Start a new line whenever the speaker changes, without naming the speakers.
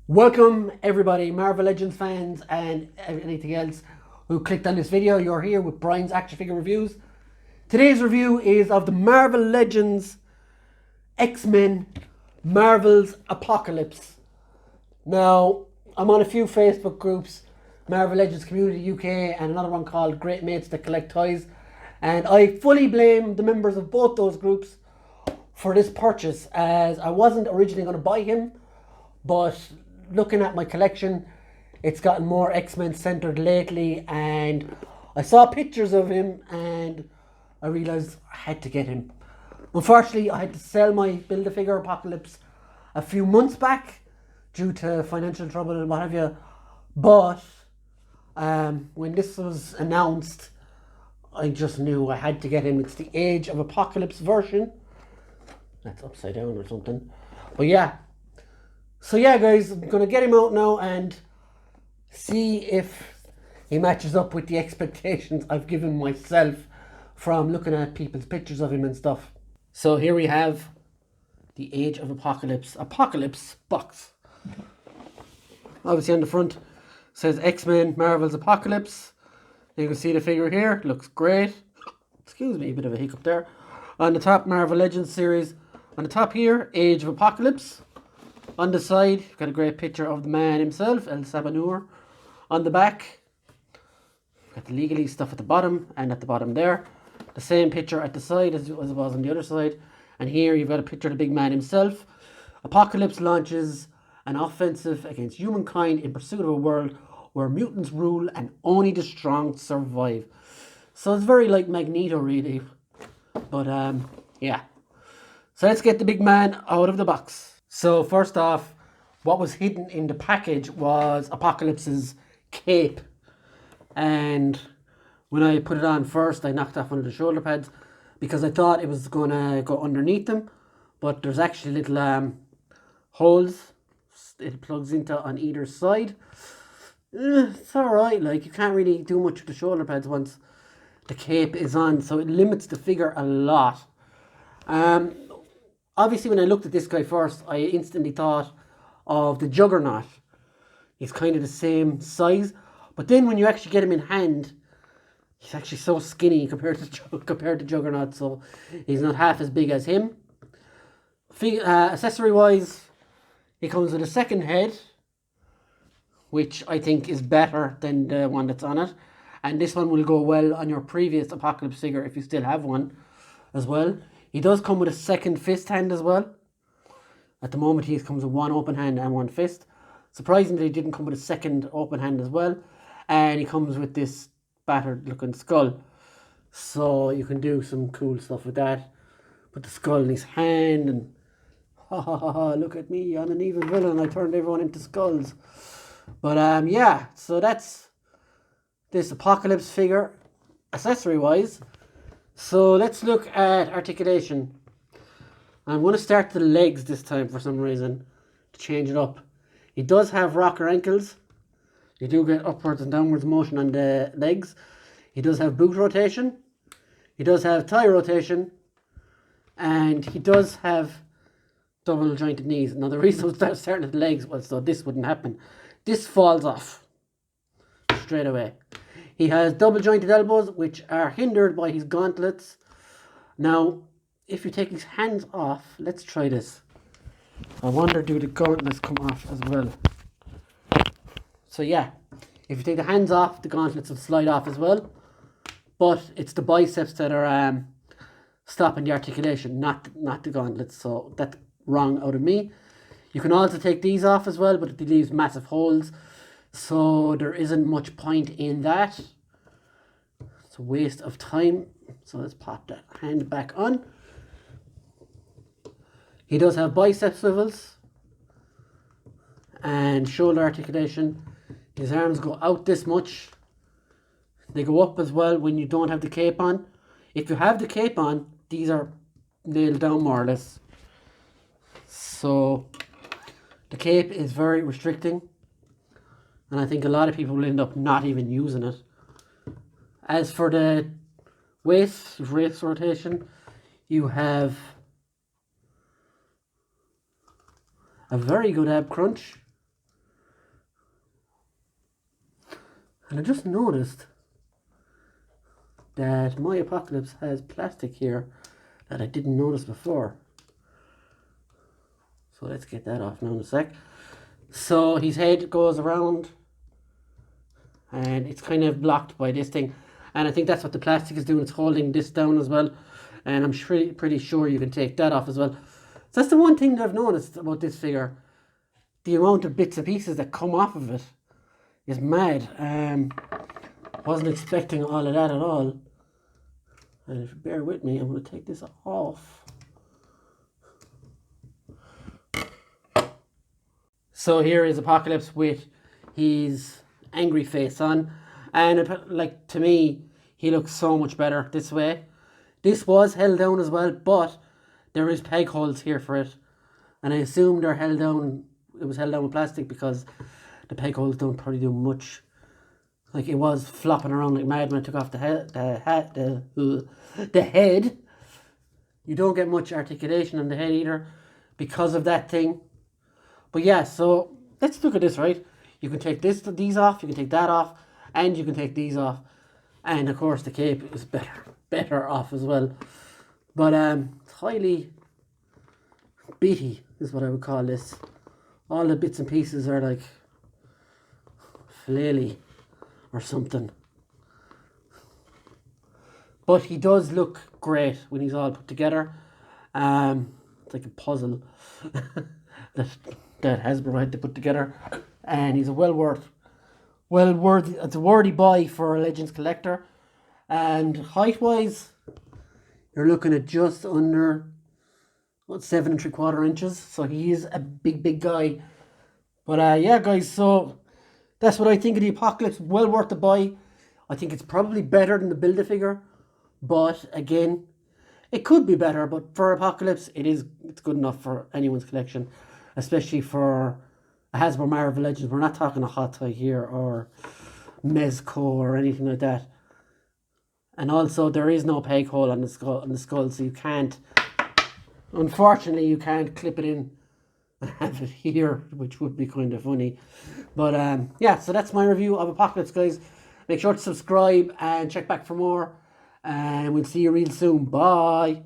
Welcome everybody, Marvel Legends fans and anything else who clicked on this video. You're here with Brian's action figure reviews. Today's review is of the Marvel Legends X-Men Marvel's Apocalypse. Now, I'm on a few Facebook groups, Marvel Legends Community UK and another one called Great Mates That Collect Toys. And I fully blame the members of both those groups for this purchase, as I wasn't originally going to buy him, but looking at my collection, it's gotten more X-Men centered lately, and I saw pictures of him and I realized I had to get him. Unfortunately, I had to sell my Build-A-Figure Apocalypse a few months back due to financial trouble and what have you. But when this was announced, I just knew I had to get him. It's the Age of Apocalypse version. That's upside down or something. But yeah. So yeah, guys, I'm going to get him out now and see if he matches up with the expectations I've given myself from looking at people's pictures of him and stuff. So here we have the Age of Apocalypse box. Obviously on the front says X-Men Marvel's Apocalypse. You can see the figure here, looks great. Excuse me, a bit of a hiccup there. On the top, Marvel Legends series. On the top here, Age of Apocalypse. On the side, you've got a great picture of the man himself, El Sabanur. On the back, you've got the legalese stuff at the bottom and at the bottom there. The same picture at the side as it was on the other side. And here you've got a picture of the big man himself. Apocalypse launches an offensive against humankind in pursuit of a world where mutants rule and only the strong survive. So it's very like Magneto, really. But yeah. So let's get the big man out of the box. So first off, what was hidden in the package was Apocalypse's cape. And when I put it on first, I knocked off one of the shoulder pads because I thought it was going to go underneath them. But there's actually little holes it plugs into on either side. It's alright, like you can't really do much with the shoulder pads once the cape is on, so it limits the figure a lot. Obviously when I looked at this guy first, I instantly thought of the Juggernaut. He's kind of the same size, but then when you actually get him in hand, he's actually so skinny compared to Juggernaut, so he's not half as big as him. Accessory wise, he comes with a second head, which I think is better than the one that's on it. And this one will go well on your previous Apocalypse figure if you still have one as well. He does come with a second fist hand as well. At the moment he comes with one open hand and one fist. Surprisingly, he didn't come with a second open hand as well. And he comes with this battered looking skull. So you can do some cool stuff with that. Put the skull in his hand and look at me, I'm an evil villain. I turned everyone into skulls. But yeah, so that's this Apocalypse figure, accessory wise. So let's look at articulation. I'm going to start the legs this time for some reason to change it up. He does have rocker ankles. You do get upwards and downwards motion on the legs. He does have boot rotation. He does have thigh rotation. And he does have double jointed knees. Now the reason I was starting at the legs was so this wouldn't happen. This falls off straight away. He has double jointed elbows, which are hindered by his gauntlets. Now, if you take his hands off, let's try this. I wonder, do the gauntlets come off as well? So yeah, if you take the hands off, the gauntlets will slide off as well. But it's the biceps that are stopping the articulation, not the gauntlets. So that's wrong out of me. You can also take these off as well, but it leaves massive holes. So there isn't much point in that. It's a waste of time. So let's pop that hand back on. He does have bicep swivels and shoulder articulation. His arms go out this much. They go up as well when you don't have the cape on. If you have the cape on, these are nailed down more or less. So the cape is very restricting, and I think a lot of people will end up not even using it. As for the waist rotation, you have a very good ab crunch. And I just noticed that my Apocalypse has plastic here that I didn't notice before. So let's get that off now in a sec. So his head goes around and it's kind of blocked by this thing. And I think that's what the plastic is doing. It's holding this down as well. And I'm pretty sure you can take that off as well. So that's the one thing that I've noticed about this figure. The amount of bits and pieces that come off of it is mad. Wasn't expecting all of that at all. And if you bear with me, I'm going to take this off. So here is Apocalypse with his angry face on. And like, to me, he looks so much better this way. This was held down as well, but there is peg holes here for it. And I assume they're held down, it was held down with plastic because the peg holes don't probably do much. Like, it was flopping around like mad when I took off the head. You don't get much articulation on the head either because of that thing. But yeah, so let's look at this, right? You can take these off, you can take that off, and you can take these off. And of course the cape is better off as well. But it's highly bitty is what I would call this. All the bits and pieces are like flaily or something. But he does look great when he's all put together. It's like a puzzle that Hasbro had to put together. And he's a it's a worthy buy for a Legends collector. And height-wise, you're looking at just under 7 3/4 inches. So he is a big guy. But yeah, guys, so that's what I think of the Apocalypse. Well worth the buy. I think it's probably better than the Build-A-Figure. But again, it could be better. But for Apocalypse, it's good enough for anyone's collection. Especially for a Hasbro Marvel Legends. We're not talking a Hot Toy here or Mezco or anything like that. And also, there is no peg hole on the skull, so you can't, unfortunately, you can't clip it in and have it here, which would be kind of funny. But yeah, so that's my review of Apocalypse, guys. Make sure to subscribe and check back for more. And we'll see you real soon. Bye.